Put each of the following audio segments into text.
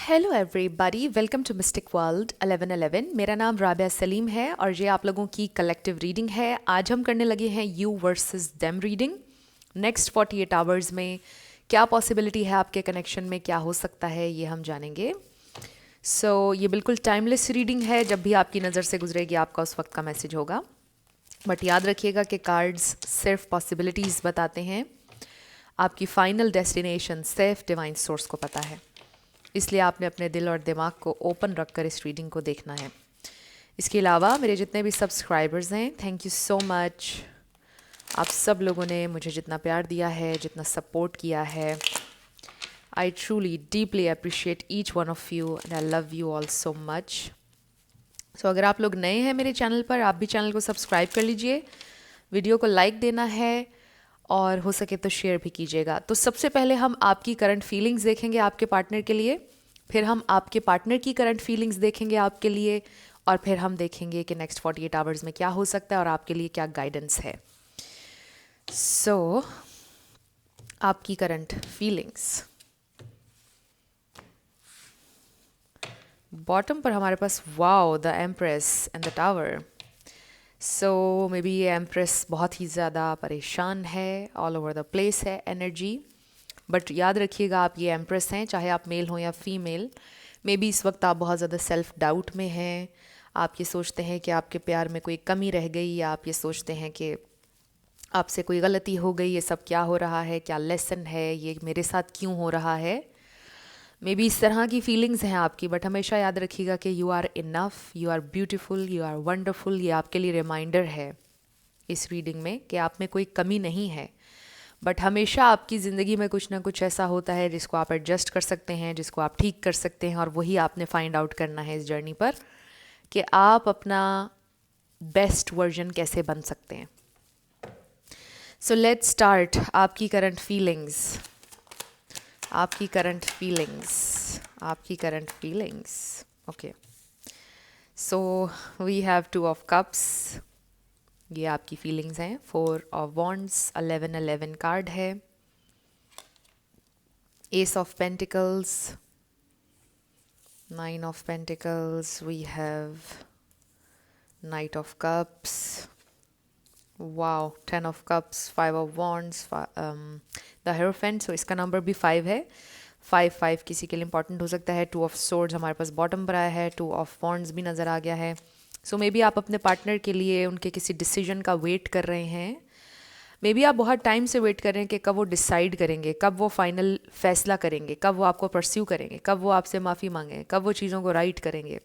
Hello everybody, welcome to mystic world 1111। मेरा नाम राबिया सलीम है और ये आप लोगों की कलेक्टिव रीडिंग है। आज हम करने लगे हैं you versus them reading. Next 48 hours में क्या पॉसिबिलिटी है, आपके कनेक्शन में क्या हो सकता है, ये हम जानेंगे। ये बिल्कुल टाइमलेस रीडिंग है। जब भी आपकी नज़र से गुजरेगी आपका उस वक्त का मैसेज होगा। बट याद रखिएगा कि कार्ड्स सिर्फ पॉसिबिलिटीज़ बताते हैं, आपकी फाइनल डेस्टिनेशन सिर्फ डिवाइन सोर्स को पता है। इसलिए आपने अपने दिल और दिमाग को ओपन रखकर इस रीडिंग को देखना है। इसके अलावा मेरे जितने भी सब्सक्राइबर्स हैं, थैंक यू सो मच। आप सब लोगों ने मुझे जितना प्यार दिया है, जितना सपोर्ट किया है, I truly deeply appreciate each one of you and I love you all so much. अगर आप लोग नए हैं मेरे चैनल पर, आप भी चैनल को सब्सक्राइब कर लीजिए, वीडियो को लाइक देना है और हो सके तो शेयर भी कीजिएगा। तो सबसे पहले हम आपकी करंट फीलिंग्स देखेंगे आपके पार्टनर के लिए, फिर हम आपके पार्टनर की करंट फीलिंग्स देखेंगे आपके लिए, और फिर हम देखेंगे कि नेक्स्ट 48 आवर्स में क्या हो सकता है और आपके लिए क्या गाइडेंस है। आपकी करंट फीलिंग्स। बॉटम पर हमारे पास wow, the empress and the tower. May be ये एम्प्रेस बहुत ही ज़्यादा परेशान है, ऑल ओवर द प्लेस है एनर्जी। बट याद रखिएगा, आप ये एम्प्रेस हैं, चाहे आप मेल हो या फीमेल। मे बी इस वक्त आप बहुत ज़्यादा सेल्फ डाउट में हैं। आप ये सोचते हैं कि आपके प्यार में कोई कमी रह गई, या आप ये सोचते हैं कि आपसे कोई गलती हो गई, ये सब क्या हो रहा है, क्या लेसन है, ये मेरे साथ क्यों हो रहा है। मे बी इस तरह की फीलिंग्स हैं आपकी। बट हमेशा याद रखिएगा कि you are enough, you are beautiful, you are wonderful. ये आपके लिए रिमाइंडर है इस रीडिंग में कि आप में कोई कमी नहीं है। बट हमेशा आपकी ज़िंदगी में कुछ ना कुछ ऐसा होता है जिसको आप एडजस्ट कर सकते हैं, जिसको आप ठीक कर सकते हैं, और वही आपने फाइंड आउट करना है इस जर्नी पर कि आप अपना बेस्ट वर्जन कैसे बन सकते हैं। Let's start. आपकी करंट फीलिंग्स, आपकी करंट फीलिंग्स, आपकी current feelings. Okay, we have 2 of cups. ये आपकी फीलिंग्स हैं। 4 ऑफ वॉन्ड्स, 1111 कार्ड है। Ace of pentacles, 9 of pentacles, we have knight of cups, wow, 10 of cups, 5 of wands, the hierophant. इसका नंबर भी 5 है। 5 किसी के लिए इंपॉर्टेंट हो सकता है। 2 ऑफ सोर्ड्स हमारे पास बॉटम पर आया है। 2 ऑफ वॉन्ड्स भी नज़र आ गया है। मे बी आप अपने पार्टनर के लिए उनके किसी डिसीजन का वेट कर रहे हैं। मे बी आप बहुत टाइम से वेट कर रहे हैं कि कब वो डिसाइड करेंगे, कब वो फाइनल फैसला करेंगे, कब वो आपको परस्यू करेंगे, कब वो आपसे माफ़ी मांगें, कब वो चीज़ों को राइट करेंगे।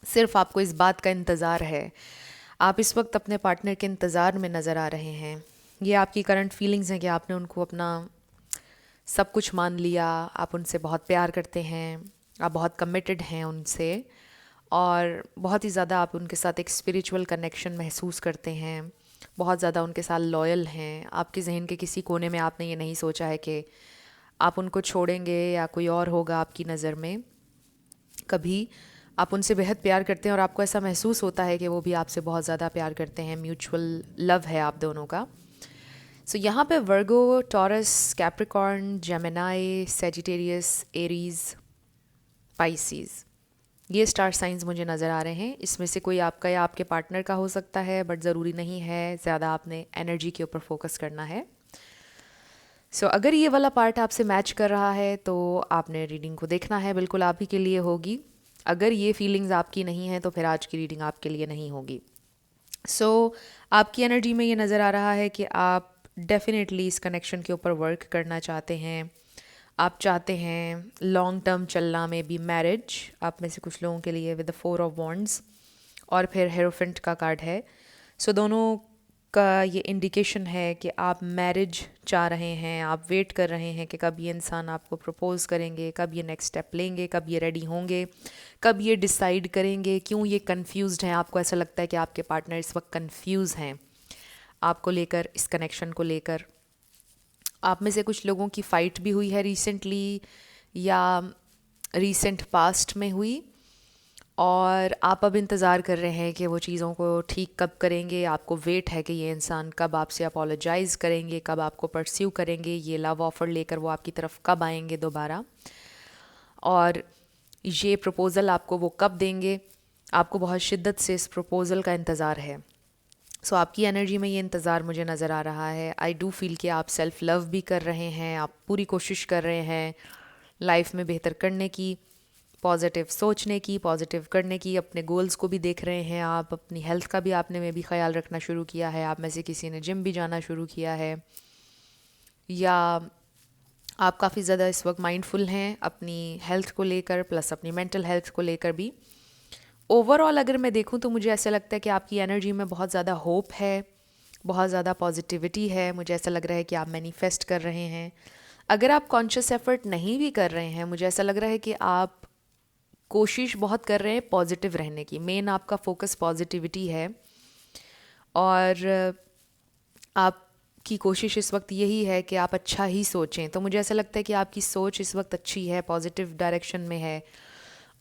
सिर्फ आपको इस बात का इंतज़ार है। आप इस वक्त अपने पार्टनर के इंतज़ार में नज़र आ रहे हैं। ये आपकी करंट फीलिंग्स हैं कि आपने उनको अपना सब कुछ मान लिया, आप उनसे बहुत प्यार करते हैं, आप बहुत कमिटेड हैं उनसे, और बहुत ही ज़्यादा आप उनके साथ एक स्पिरिचुअल कनेक्शन महसूस करते हैं, बहुत ज़्यादा उनके साथ लॉयल हैं। आपके जहन के किसी कोने में आपने ये नहीं सोचा है कि आप उनको छोड़ेंगे या कोई और होगा आपकी नज़र में। कभी आप उनसे बेहद प्यार करते हैं और आपको ऐसा महसूस होता है कि वो भी आपसे बहुत ज़्यादा प्यार करते हैं। म्यूचुअल लव है आप दोनों का। यहाँ पे Virgo, Taurus, Capricorn, Gemini, Sagittarius, Aries, Pisces, ये स्टार साइंस मुझे नज़र आ रहे हैं। इसमें से कोई आपका या आपके पार्टनर का हो सकता है, बट ज़रूरी नहीं है। ज़्यादा आपने एनर्जी के ऊपर फोकस करना है। अगर ये वाला पार्ट आपसे मैच कर रहा है तो आपने रीडिंग को देखना है, बिल्कुल आप ही के लिए होगी। अगर ये फीलिंग्स आपकी नहीं है तो फिर आज की रीडिंग आपके लिए नहीं होगी। आपकी एनर्जी में ये नज़र आ रहा है कि आप डेफिनेटली इस कनेक्शन के ऊपर वर्क करना चाहते हैं। आप चाहते हैं लॉन्ग टर्म चलना, में भी मैरिज आप में से कुछ लोगों के लिए, विद द 4 ऑफ वॉन्ड्स, और फिर हेरोफेंट का कार्ड है। दोनों का ये इंडिकेशन है कि आप मैरिज चाह रहे हैं। आप वेट कर रहे हैं कि कब ये इंसान आपको प्रपोज करेंगे, कब ये नेक्स्ट स्टेप लेंगे, कब ये रेडी होंगे, कब ये डिसाइड करेंगे। क्यों ये कंफ्यूज्ड हैं? आपको ऐसा लगता है कि आपके पार्टनर इस वक्त कंफ्यूज हैं आपको लेकर, इस कनेक्शन को लेकर। आप में से कुछ लोगों की फ़ाइट भी हुई है रिसेंटली या रिसेंट पास्ट में हुई, और आप अब इंतज़ार कर रहे हैं कि वो चीज़ों को ठीक कब करेंगे। आपको वेट है कि ये इंसान कब आपसे अपोलोजाइज़ करेंगे, कब आपको परस्यू करेंगे, ये लव ऑफ़र लेकर वो आपकी तरफ कब आएंगे दोबारा। और ये प्रपोज़ल आपको वो कब देंगे, आपको बहुत शिद्दत से इस प्रपोज़ल का इंतज़ार है। सो आपकी एनर्जी में ये इंतज़ार मुझे नज़र आ रहा है। आई डू फील कि आप सेल्फ़ लव भी कर रहे हैं, आप पूरी कोशिश कर रहे हैं लाइफ में बेहतर करने की, पॉजिटिव सोचने की, पॉजिटिव करने की, अपने गोल्स को भी देख रहे हैं आप, अपनी हेल्थ का भी आपने में भी ख्याल रखना शुरू किया है। आप में से किसी ने जिम भी जाना शुरू किया है, या आप काफ़ी ज़्यादा इस वक्त माइंडफुल हैं अपनी हेल्थ को लेकर, प्लस अपनी मेंटल हेल्थ को लेकर भी। ओवरऑल अगर मैं देखूं तो मुझे ऐसा लगता है कि आपकी एनर्जी में बहुत ज़्यादा होप है, बहुत ज़्यादा पॉजिटिविटी है। मुझे ऐसा लग रहा है कि आप मैनिफेस्ट कर रहे हैं। अगर आप कॉन्शियस एफर्ट नहीं भी कर रहे हैं, मुझे ऐसा लग रहा है कि आप कोशिश बहुत कर रहे हैं पॉजिटिव रहने की। मेन आपका फोकस पॉजिटिविटी है, और आपकी कोशिश इस वक्त यही है कि आप अच्छा ही सोचें। तो मुझे ऐसा लगता है कि आपकी सोच इस वक्त अच्छी है, पॉजिटिव डायरेक्शन में है,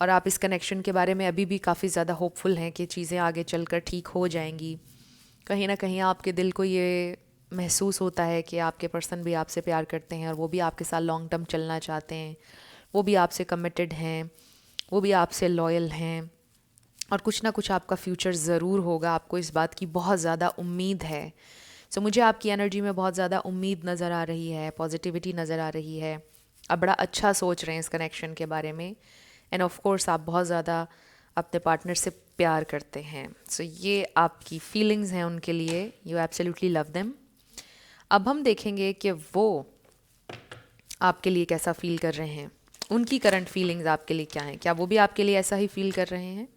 और आप इस कनेक्शन के बारे में अभी भी काफ़ी ज़्यादा होपफुल हैं कि चीज़ें आगे चलकर ठीक हो जाएंगी। कहीं ना कहीं आपके दिल को ये महसूस होता है कि आपके पर्सन भी आपसे प्यार करते हैं, और वो भी आपके साथ लॉन्ग टर्म चलना चाहते हैं, वो भी आपसे कमिटेड हैं, वो भी आपसे लॉयल हैं, और कुछ ना कुछ आपका फ्यूचर ज़रूर होगा। आपको इस बात की बहुत ज़्यादा उम्मीद है। सो मुझे आपकी एनर्जी में बहुत ज़्यादा उम्मीद नज़र आ रही है, पॉजिटिविटी नज़र आ रही है। आप बड़ा अच्छा सोच रहे हैं इस कनेक्शन के बारे में, एंड ऑफ कोर्स आप बहुत ज़्यादा अपने पार्टनर से प्यार करते हैं। सो ये आपकी फीलिंग्स हैं उनके लिए, यू एब्सोल्युटली लव देम। अब हम देखेंगे कि वो आपके लिए कैसा फील कर रहे हैं, उनकी करंट फीलिंग्स आपके लिए क्या हैं। क्या वो भी आपके लिए ऐसा ही फील कर रहे हैं?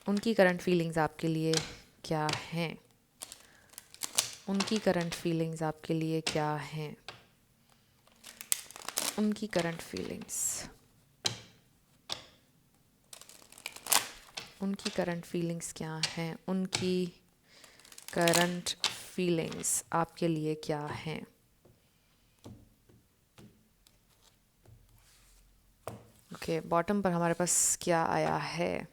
उनकी करंट फीलिंग्स आपके लिए क्या हैं? उनकी करंट फीलिंग्स आपके लिए क्या हैं? उनकी करंट फीलिंग्स, उनकी करंट फीलिंग्स क्या हैं? उनकी करंट फीलिंग्स आपके लिए क्या हैं? ओके, बॉटम पर हमारे पास क्या आया है?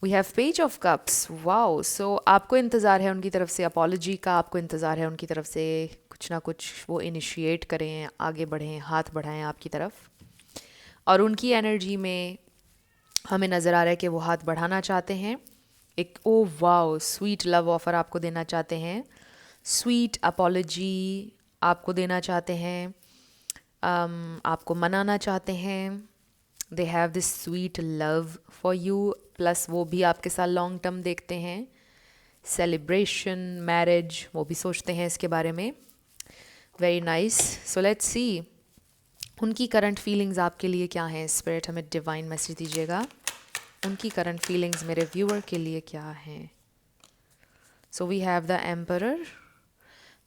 We have page of cups. Wow, so आपको इंतज़ार है उनकी तरफ से अपॉलॉजी का, आपको इंतज़ार है उनकी तरफ से कुछ ना कुछ वो इनिशिएट करें, आगे बढ़ें, हाथ बढ़ाएं आपकी तरफ। और उनकी एनर्जी में हमें नज़र आ रहा है कि वो हाथ बढ़ाना चाहते हैं, एक oh wow sweet love offer आपको देना चाहते हैं, स्वीट अपॉलॉजी आपको देना चाहते हैं, आपको मनाना चाहते हैं। They have this sweet love for you, plus वो भी आपके साथ लॉन्ग टर्म देखते हैं, सेलिब्रेशन, मैरिज, वो भी सोचते हैं इसके बारे में। Very nice. So let's see उनकी करंट फीलिंग्स आपके लिए क्या हैं। स्पिरिट हमें डिवाइन मैसेज दीजिएगा, उनकी करंट फीलिंग्स मेरे व्यूअर के लिए क्या हैं। So we have the emperor,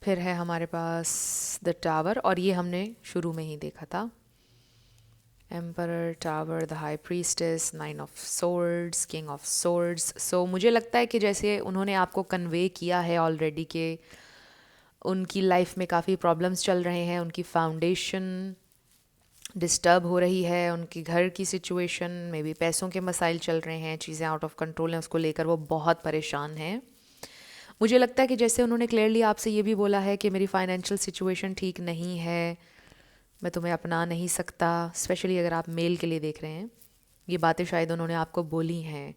फिर है हमारे पास द टावर, और ये हमने शुरू में ही देखा था। Emperor, tower, the high priestess, 9 of swords, king of swords. So मुझे लगता है कि जैसे उन्होंने आपको कन्वे किया है ऑलरेडी कि उनकी लाइफ में काफ़ी प्रॉब्लम्स चल रहे हैं, उनकी फाउंडेशन डिस्टर्ब हो रही है, उनकी घर की सिचुएशन में भी पैसों के मसाइल चल रहे हैं, चीज़ें आउट ऑफ कंट्रोल हैं, उसको लेकर वो बहुत परेशान हैं। मुझे लगता है कि जैसे उन्होंने क्लियरली आपसे ये भी बोला है कि मेरी फाइनेंशियल सिचुएशन ठीक नहीं है, मैं तुम्हें अपना नहीं सकता, स्पेशली अगर आप मेल के लिए देख रहे हैं, ये बातें शायद उन्होंने आपको बोली हैं।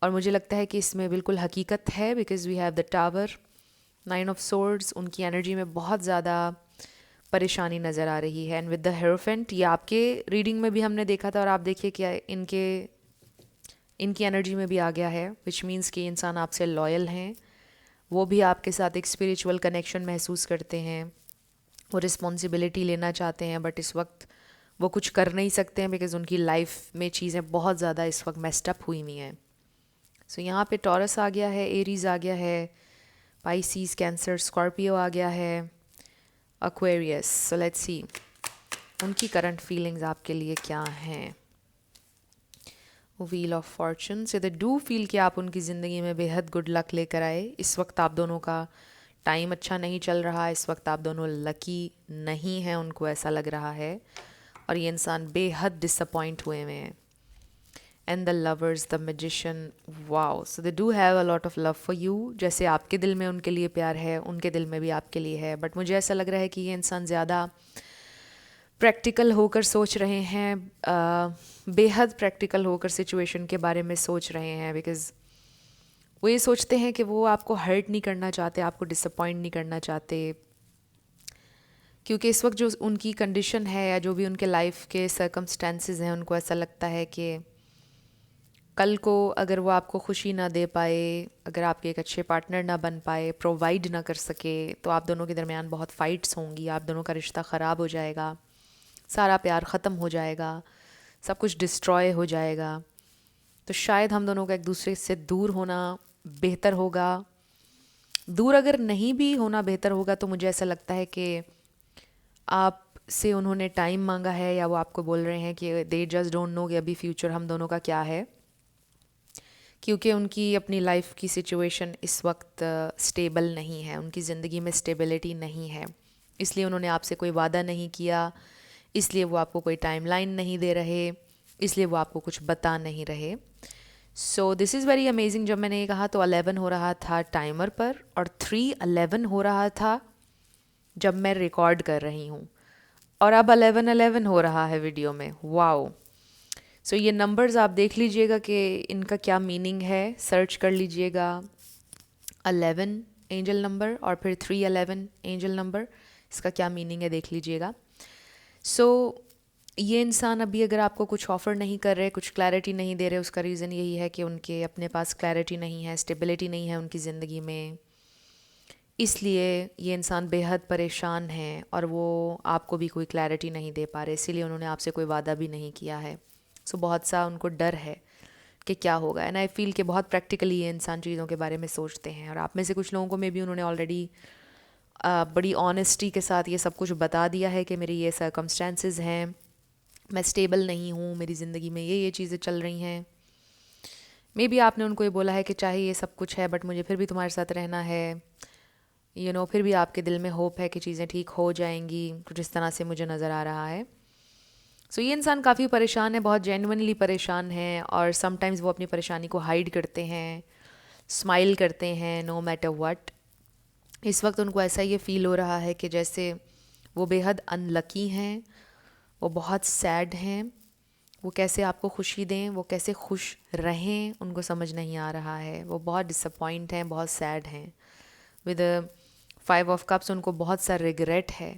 और मुझे लगता है कि इसमें बिल्कुल हकीकत है, because we have the tower, 9 of swords. उनकी एनर्जी में बहुत ज़्यादा परेशानी नज़र आ रही है, एंड विद द हेरोफेंट, ये आपके रीडिंग में भी हमने देखा था, और आप देखिए क्या इनकी एनर्जी में भी आ गया है, विच मीन्स कि इंसान आपसे लॉयल हैं, वो भी आपके साथ एक स्पिरिचुअल कनेक्शन महसूस करते हैं, वो रिस्पॉन्सिबिलिटी लेना चाहते हैं, बट इस वक्त वो कुछ कर नहीं सकते हैं बिकॉज उनकी लाइफ में चीज़ें बहुत ज़्यादा इस वक्त मेस्ड अप हुई हुई हैं। सो यहाँ पे टॉरस आ गया है, एरीज आ गया है, पाइसीज, कैंसर, स्कॉर्पियो आ गया है, एक्वेरियस। सो लेट्स सी उनकी करंट फीलिंग्स आपके लिए क्या हैं। व्हील ऑफ फॉर्चून से दे डू फील कि आप उनकी ज़िंदगी में बेहद गुड लक लेकर आए। इस वक्त आप दोनों का टाइम अच्छा नहीं चल रहा, इस वक्त आप दोनों लकी नहीं हैं, उनको ऐसा लग रहा है, और ये इंसान बेहद डिसअपॉइंट हुए हैं। And the lovers, the magician, wow, so they do have a lot of love for you. जैसे आपके दिल में उनके लिए प्यार है, उनके दिल में भी आपके लिए है, बट मुझे ऐसा लग रहा है कि ये इंसान ज़्यादा प्रैक्टिकल होकर सोच रहे हैं, बेहद प्रैक्टिकल होकर सिचुएशन के बारे में सोच रहे हैं, बिकॉज़ वो ये सोचते हैं कि वो आपको हर्ट नहीं करना चाहते, आपको डिसअपॉइंट नहीं करना चाहते, क्योंकि इस वक्त जो उनकी कंडीशन है या जो भी उनके लाइफ के सर्कमस्टेंसेस हैं, उनको ऐसा लगता है कि कल को अगर वो आपको खुशी ना दे पाए, अगर आपके एक अच्छे पार्टनर ना बन पाए, प्रोवाइड ना कर सके, तो आप दोनों के दरमियान बहुत फ़ाइट्स होंगी, आप दोनों का रिश्ता ख़राब हो जाएगा, सारा प्यार ख़त्म हो जाएगा, सब कुछ डिस्ट्रॉय हो जाएगा। तो शायद हम दोनों का एक दूसरे से दूर होना बेहतर होगा। दूर अगर नहीं भी होना बेहतर होगा, तो मुझे ऐसा लगता है कि आप से उन्होंने टाइम मांगा है, या वो आपको बोल रहे हैं कि दे जस्ट डोंट नो कि अभी फ्यूचर हम दोनों का क्या है, क्योंकि उनकी अपनी लाइफ की सिचुएशन इस वक्त स्टेबल नहीं है, उनकी ज़िंदगी में स्टेबिलिटी नहीं है, इसलिए उन्होंने आपसे कोई वादा नहीं किया, इसलिए वो आपको कोई टाइमलाइन नहीं दे रहे, इसलिए वो आपको कुछ बता नहीं रहे। So this is very amazing. जब मैंने ये कहा तो 11 हो रहा था टाइमर पर, और 3:11 हो रहा था जब मैं रिकॉर्ड कर रही हूँ, और अब 11:11 हो रहा है वीडियो में। वाओ! सो ये नंबर्स आप देख लीजिएगा कि इनका क्या मीनिंग है, सर्च कर लीजिएगा 11 एंजल नंबर और फिर 3:11 एंजल नंबर, इसका क्या मीनिंग है देख लीजिएगा। सो ये इंसान अभी अगर आपको कुछ ऑफ़र नहीं कर रहे, कुछ क्लैरिटी नहीं दे रहे, उसका रीज़न यही है कि उनके अपने पास क्लैरिटी नहीं है, स्टेबिलिटी नहीं है उनकी ज़िंदगी में, इसलिए ये इंसान बेहद परेशान है और वो आपको भी कोई क्लैरिटी नहीं दे पा रहे, इसीलिए उन्होंने आपसे कोई वादा भी नहीं किया है। सो बहुत सा उनको डर है कि क्या होगा, एंड आई फील कि बहुत प्रैक्टिकली ये इंसान चीज़ों के बारे में सोचते हैं, और आप में से कुछ लोगों को मे भी उन्होंने ऑलरेडी बड़ी ऑनेस्टी के साथ ये सब कुछ बता दिया है कि मेरे ये सर्कमस्टेंसेस हैं, मैं स्टेबल नहीं हूँ, मेरी ज़िंदगी में ये चीज़ें चल रही हैं। मे बी आपने उनको ये बोला है कि चाहे ये सब कुछ है, बट मुझे फिर भी तुम्हारे साथ रहना है, फिर भी आपके दिल में होप है कि चीज़ें ठीक हो जाएंगी, कुछ इस तरह से मुझे नज़र आ रहा है। सो ये इंसान काफ़ी परेशान है, बहुत जेन्युइनली परेशान है, और समटाइम्स वो अपनी परेशानी को हाइड करते हैं, स्माइल करते हैं नो मैटर व्हाट। इस वक्त उनको ऐसा ये फ़ील हो रहा है कि जैसे वो बेहद अनलकी हैं, वो बहुत सैड हैं, वो कैसे आपको खुशी दें, वो कैसे खुश रहें, उनको समझ नहीं आ रहा है, वो बहुत डिसअपॉइंट हैं, बहुत सैड हैं। विद 5 ऑफ कप्स उनको बहुत सा रिग्रेट है,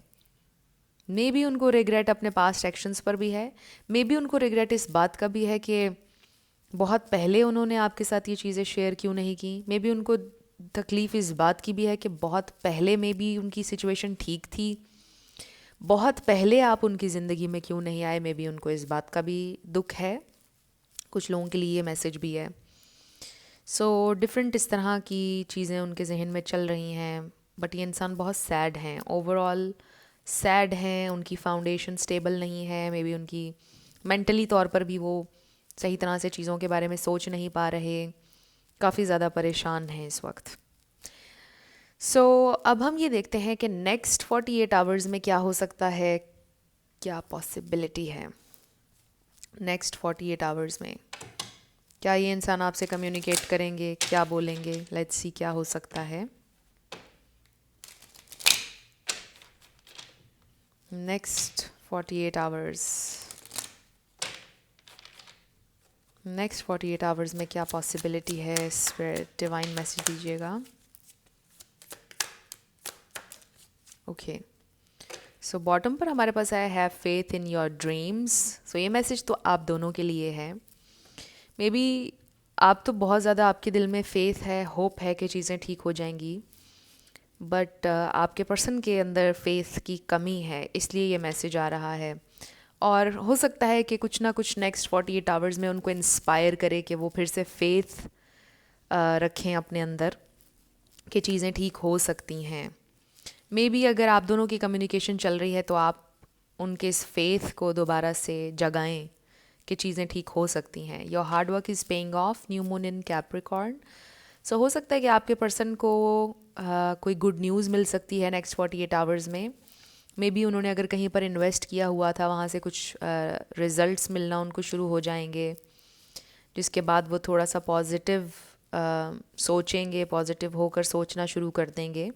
मे बी उनको रिग्रेट अपने पास्ट एक्शंस पर भी है, मे बी उनको रिग्रेट इस बात का भी है कि बहुत पहले उन्होंने आपके साथ ये चीज़ें शेयर क्यों नहीं की, मे बी उनको तकलीफ़ इस बात की भी है कि बहुत पहले मे बी उनकी सिचुएशन ठीक थी, बहुत पहले आप उनकी ज़िंदगी में क्यों नहीं आए, मे बी उनको इस बात का भी दुख है। कुछ लोगों के लिए ये मैसेज भी है। सो डिफरेंट इस तरह की चीज़ें उनके जहन में चल रही हैं, बट ये इंसान बहुत सैड हैं, ओवरऑल सैड हैं, उनकी फाउंडेशन स्टेबल नहीं है, मे बी उनकी मेंटली तौर पर भी वो सही तरह से चीज़ों के बारे में सोच नहीं पा रहे, काफ़ी ज़्यादा परेशान हैं इस वक्त। सो अब हम ये देखते हैं कि नेक्स्ट 48 आवर्स में क्या हो सकता है, क्या पॉसिबिलिटी है नेक्स्ट 48 आवर्स में, क्या ये इंसान आपसे कम्युनिकेट करेंगे, क्या बोलेंगे, लेट्स सी क्या हो सकता है नेक्स्ट 48 आवर्स। नेक्स्ट 48 आवर्स में क्या पॉसिबिलिटी है, स्पिरिट डिवाइन मैसेज दीजिएगा। ओके, सो बॉटम पर हमारे पास आया have faith in your dreams. So ये मैसेज तो आप दोनों के लिए है। मे बी आप तो बहुत ज़्यादा, आपके दिल में फेथ है, होप है कि चीज़ें ठीक हो जाएंगी, बट आपके पर्सन के अंदर फेथ की कमी है, इसलिए ये मैसेज आ रहा है। और हो सकता है कि कुछ ना कुछ नेक्स्ट 48 आवर्स में उनको इंस्पायर करे कि वो फिर से फेथ रखें अपने अंदर कि चीज़ें ठीक हो सकती हैं। मे बी अगर आप दोनों की कम्युनिकेशन चल रही है तो आप उनके इस फेथ को दोबारा से जगाएं कि चीज़ें ठीक हो सकती हैं। Your hard work is paying off, new moon in Capricorn. So हो सकता है कि आपके पर्सन को कोई गुड न्यूज़ मिल सकती है नेक्स्ट 48 आवर्स में। मे बी उन्होंने अगर कहीं पर इन्वेस्ट किया हुआ था, वहाँ से कुछ रिज़ल्ट्स मिलना उनको शुरू हो जाएंगे, जिसके बाद वो थोड़ा सा पॉजिटिव सोचेंगे, पॉजिटिव होकर सोचना शुरू कर देंगे,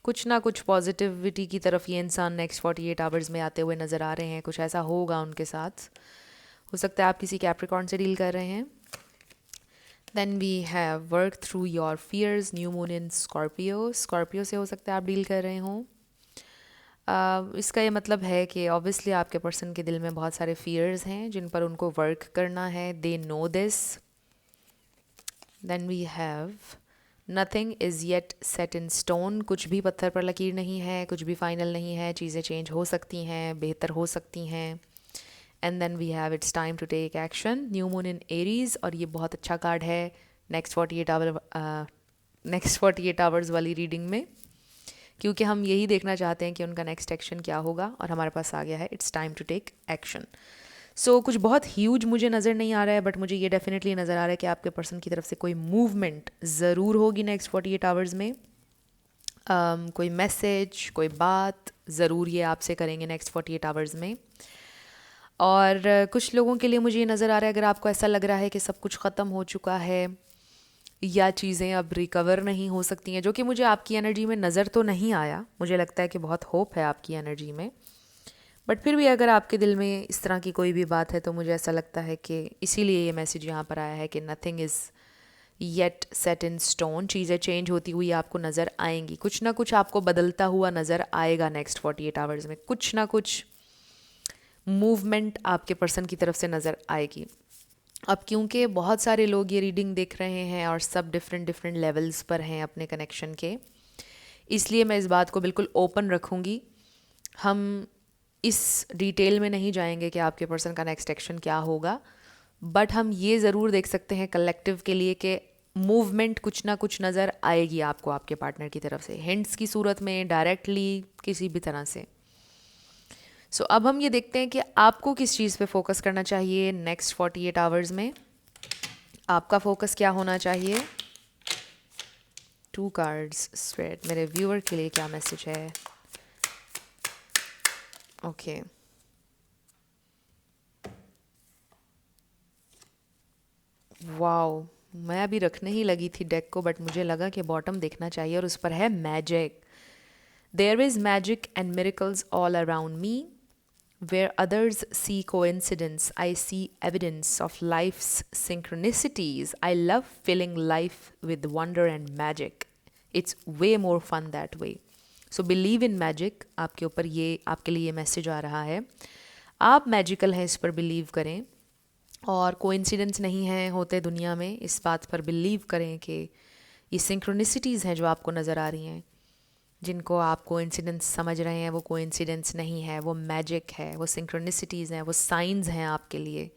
कुछ ना कुछ पॉजिटिविटी की तरफ ये इंसान नेक्स्ट 48 आवर्स में आते हुए नज़र आ रहे हैं, कुछ ऐसा होगा उनके साथ। हो सकता है आप किसी कैप्रिकॉर्न से डील कर रहे हैं। Then we have work through your fears, new moon in Scorpio. Scorpio से हो सकता है आप डील कर रहे हों। इसका ये मतलब है कि ऑब्वियसली आपके पर्सन के दिल में बहुत सारे फियर्स हैं जिन पर उनको वर्क करना है। They know this. Then we have nothing is yet set in stone. कुछ भी पत्थर पर लकीर नहीं है, कुछ भी फाइनल नहीं है, चीज़ें चेंज हो सकती हैं, बेहतर हो सकती हैं। And then we have it's time to take action, new moon in Aries. और ये बहुत अच्छा कार्ड है नेक्स्ट 48 आवर्स वाली रीडिंग में, क्योंकि हम यही देखना चाहते हैं कि उनका नेक्स्ट एक्शन क्या होगा। और हमारे पास आ गया है it's time to take action. So कुछ बहुत ह्यूज मुझे नज़र नहीं आ रहा है, बट मुझे ये डेफिनेटली नज़र आ रहा है कि आपके पर्सन की तरफ से कोई मूवमेंट ज़रूर होगी नेक्स्ट 48 आवर्स में। कोई मैसेज, कोई बात ज़रूर ये आपसे करेंगे नेक्स्ट 48 आवर्स में। और कुछ लोगों के लिए मुझे ये नज़र आ रहा है, अगर आपको ऐसा लग रहा है कि सब कुछ ख़त्म हो चुका है या चीज़ें अब रिकवर नहीं हो सकती हैं, जो कि मुझे आपकी एनर्जी में नज़र तो नहीं आया। मुझे लगता है कि बहुत होप है आपकी एनर्जी में, बट फिर भी अगर आपके दिल में इस तरह की कोई भी बात है तो मुझे ऐसा लगता है कि इसीलिए ये मैसेज यहाँ पर आया है कि nothing is yet set in stone. चीज़ें चेंज होती हुई आपको नज़र आएंगी, कुछ ना कुछ आपको बदलता हुआ नज़र आएगा नेक्स्ट 48 आवर्स में। कुछ ना कुछ मूवमेंट आपके पर्सन की तरफ से नज़र आएगी। अब क्योंकि बहुत सारे लोग ये रीडिंग देख रहे हैं और सब डिफरेंट डिफरेंट लेवल्स पर हैं अपने कनेक्शन के, इसलिए मैं इस बात को बिल्कुल ओपन रखूँगी। हम इस डिटेल में नहीं जाएंगे कि आपके पर्सन का नेक्स्ट एक्शन क्या होगा, बट हम ये ज़रूर देख सकते हैं कलेक्टिव के लिए कि मूवमेंट कुछ ना कुछ नज़र आएगी आपको आपके पार्टनर की तरफ से, हिंट्स की सूरत में, डायरेक्टली, किसी भी तरह से। सो अब हम ये देखते हैं कि आपको किस चीज़ पे फोकस करना चाहिए नेक्स्ट 48 आवर्स में। आपका फोकस क्या होना चाहिए? 2 कार्ड्स स्ट्रेट। मेरे व्यूअर के लिए क्या मैसेज है? ओके वाओ, मैं अभी रखने ही लगी थी डेक को, बट मुझे लगा कि बॉटम देखना चाहिए और उस पर है magic. There is magic and miracles all around me. Where others see coincidence, I see evidence of life's synchronicities. I love filling life with wonder and magic. It's way more fun that way. So believe in magic. आपके ऊपर ये, आपके लिए ये message आ रहा है। आप magical हैं, इस पर बिलीव करें। और कोइंसिडेंस नहीं है होते दुनिया में, इस बात पर बिलीव करें कि ये सिंक्रोनिसिटीज़ हैं जो आपको नज़र आ रही हैं, जिनको आप कोइंसिडेंस समझ रहे हैं, वो कोइंसिडेंस नहीं है, वो मैजिक है, वो सिंक्रोनिसिटीज़ हैं, वो साइंस हैं आपके लिए।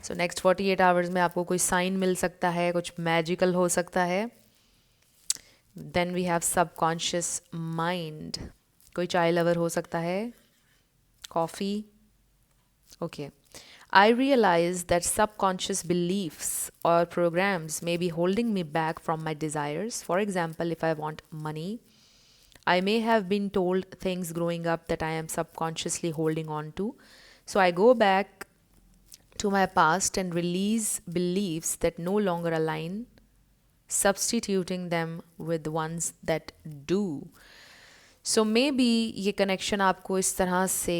सो नेक्स्ट 48 आवर्स में आपको कोई साइन मिल सकता है, कुछ मैजिकल हो सकता है। Then we have subconscious mind. कोई चाय लवर हो सकता है, coffee. Okay, I realize that subconscious beliefs or programs may be holding me back from my desires. For example, if I want money, I may have been told things growing up that I am subconsciously holding on to. So I go back to my past and release beliefs that no longer align, substituting them with ones that do. So maybe ये connection आपको इस तरह से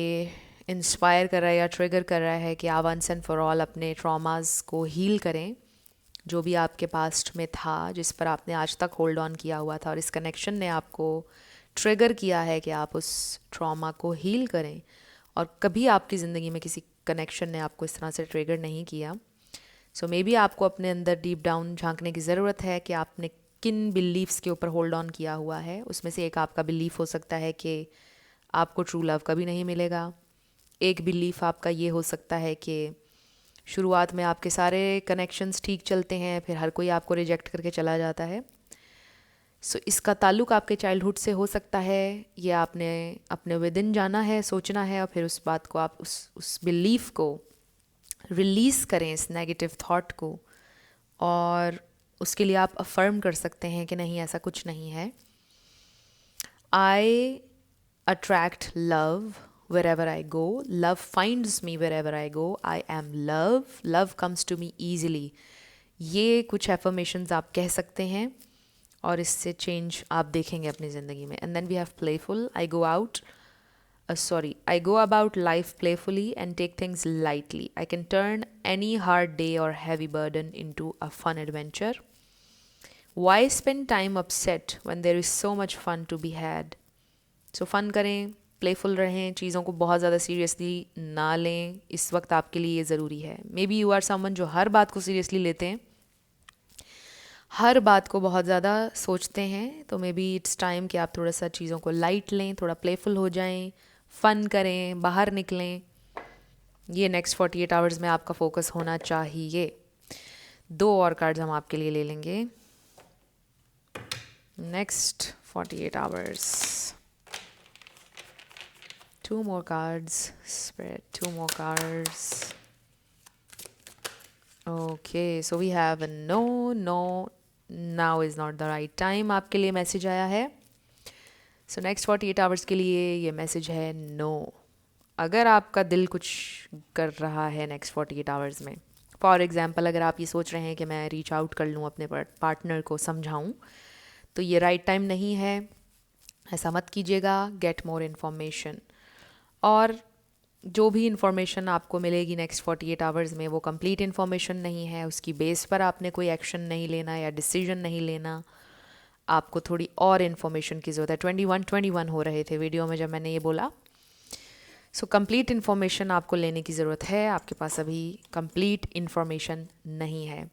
inspire कर रहा है या trigger कर रहा है कि आप वंस एंड फॉर ऑल अपने ट्रॉमास को हील करें, जो भी आपके पास्ट में था, जिस पर आपने आज तक होल्ड ऑन किया हुआ था। और इस कनेक्शन ने आपको ट्रिगर किया है कि आप उस ट्रॉमा को हील करें। और कभी आपकी ज़िंदगी में किसी कनेक्शन ने आपको इस तरह से ट्रिगर नहीं किया। सो मे बी आपको अपने अंदर डीप डाउन झांकने की ज़रूरत है कि आपने किन बिलीव्स के ऊपर होल्ड ऑन किया हुआ है। उसमें से एक आपका बिलीफ हो सकता है कि आपको ट्रू लव कभी नहीं मिलेगा। एक बिलीफ आपका ये हो सकता है कि शुरुआत में आपके सारे कनेक्शंस ठीक चलते हैं, फिर हर कोई आपको रिजेक्ट करके चला जाता है। सो इसका ताल्लुक़ आपके चाइल्डहुड से हो सकता है। ये आपने अपने विदिन जाना है, सोचना है, और फिर उस बात को आप उस बिलीफ को रिलीज़ करें, इस नेगेटिव थॉट को। और उसके लिए आप अफर्म कर सकते हैं कि नहीं, ऐसा कुछ नहीं है। I attract love wherever I go. Love finds me wherever I go. I am love. Love comes to me easily. ये कुछ affirmations आप कह सकते हैं और इससे चेंज आप देखेंगे अपनी ज़िंदगी में. And then we have playful. I go about life playfully and take things lightly. I can turn any hard day or heavy burden into a fun adventure. Why spend time upset when there is so much fun to be had? So fun करें, playful रहें, चीज़ों को बहुत ज़्यादा seriously ना लें. इस वक्त आपके लिए ये ज़रूरी है. Maybe you are someone जो हर बात को seriously लेते हैं, हर बात को बहुत ज़्यादा सोचते हैं. तो मे बी इट्स टाइम कि आप थोड़ा सा चीज़ों को लाइट लें, थोड़ा प्लेफुल हो जाएं, फ़न करें, बाहर निकलें. ये नेक्स्ट 48 आवर्स में आपका फोकस होना चाहिए. 2 और कार्ड्स हम आपके लिए ले लेंगे. Next 48 hours. 2 more cards. Spread 2 more cards. Okay, so we have a no, now is not the right time. आपके लिए मैसेज आया है. So next 48 आवर्स के लिए ये मैसेज है no. अगर आपका दिल कुछ कर रहा है नेक्स्ट 48 आवर्स में, फॉर एग्जांपल अगर आप ये सोच रहे हैं कि मैं रीच आउट कर लूँ अपने पार्टनर को समझाऊँ, तो ये राइट टाइम नहीं है. ऐसा मत कीजिएगा. Get more information. और जो भी इन्फॉर्मेशन आपको मिलेगी नेक्स्ट 48 आवर्स में वो कंप्लीट इन्फॉर्मेशन नहीं है. उसकी बेस पर आपने कोई एक्शन नहीं लेना या डिसीजन नहीं लेना. आपको थोड़ी और इन्फॉर्मेशन की ज़रूरत है. 21 हो रहे थे वीडियो में जब मैंने ये बोला. सो कंप्लीट इन्फॉर्मेशन आपको लेने की ज़रूरत है. आपके पास अभी कंप्लीट इन्फॉर्मेशन नहीं है.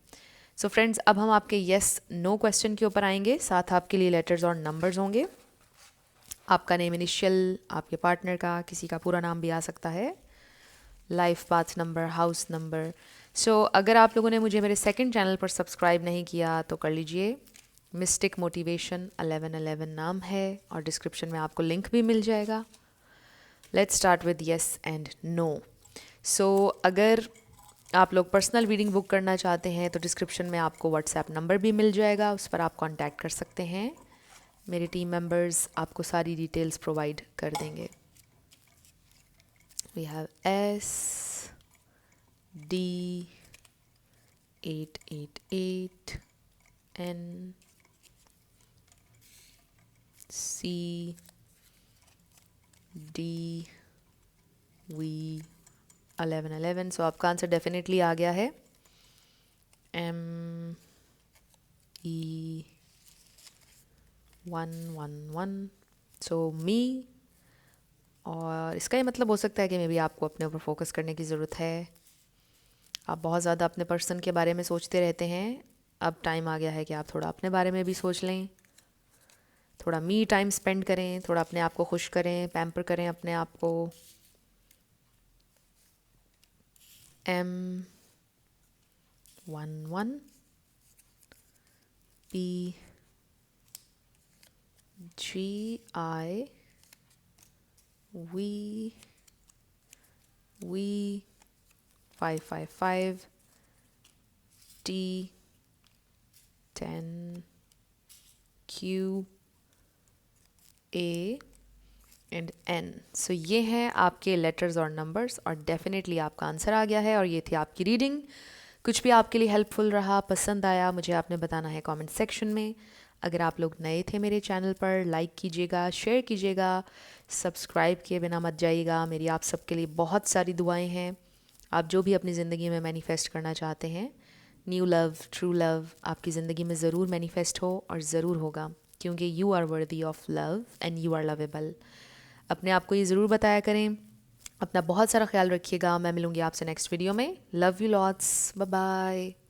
सो फ्रेंड्स, अब हम आपके येस नो क्वेश्चन के ऊपर आएंगे. साथ आपके लिए लेटर्स और नंबर्स होंगे. आपका नेम इनिशियल, आपके पार्टनर का, किसी का पूरा नाम भी आ सकता है, life path number, house number. So अगर आप लोगों ने मुझे मेरे सेकंड चैनल पर सब्सक्राइब नहीं किया तो कर लीजिए. मिस्टिक मोटिवेशन 1111 नाम है और डिस्क्रिप्शन में आपको लिंक भी मिल जाएगा. Let's start with yes and no. So अगर आप लोग पर्सनल रीडिंग बुक करना चाहते हैं तो डिस्क्रिप्शन में आपको व्हाट्सएप नंबर भी मिल जाएगा. उस पर आप कांटेक्ट कर सकते हैं. मेरे टीम मेंबर्स आपको सारी डिटेल्स प्रोवाइड कर देंगे. We have SD888 N C D V 1111. So आपका आंसर डेफिनेटली आ गया है. ME111. सो मी. और इसका ये मतलब हो सकता है कि मे बी आपको अपने ऊपर फोकस करने की ज़रूरत है. आप बहुत ज़्यादा अपने पर्सन के बारे में सोचते रहते हैं. अब टाइम आ गया है कि आप थोड़ा अपने बारे में भी सोच लें. थोड़ा मी टाइम स्पेंड करें, थोड़ा अपने आप को खुश करें, पैम्पर करें अपने आप को. M11 PGI V 555 T10 Q A and N. सो ये हैं आपके लेटर्स और नंबर्स और डेफिनेटली आपका आंसर आ गया है. और ये थी आपकी रीडिंग. कुछ भी आपके लिए हेल्पफुल रहा, पसंद आया, मुझे आपने बताना है कमेंट सेक्शन में. अगर आप लोग नए थे मेरे चैनल पर, लाइक कीजिएगा, शेयर कीजिएगा, सब्सक्राइब किए बिना मत जाइएगा. मेरी आप सबके लिए बहुत सारी दुआएं हैं. आप जो भी अपनी ज़िंदगी में मैनिफेस्ट करना चाहते हैं, न्यू लव, ट्रू लव आपकी ज़िंदगी में ज़रूर मैनिफेस्ट हो और ज़रूर होगा, क्योंकि you are worthy of love and you are lovable. अपने आप को ये ज़रूर बताया करें. अपना बहुत सारा ख्याल रखिएगा. मैं मिलूँगी आपसे नेक्स्ट वीडियो में. Love you lots. Bye bye.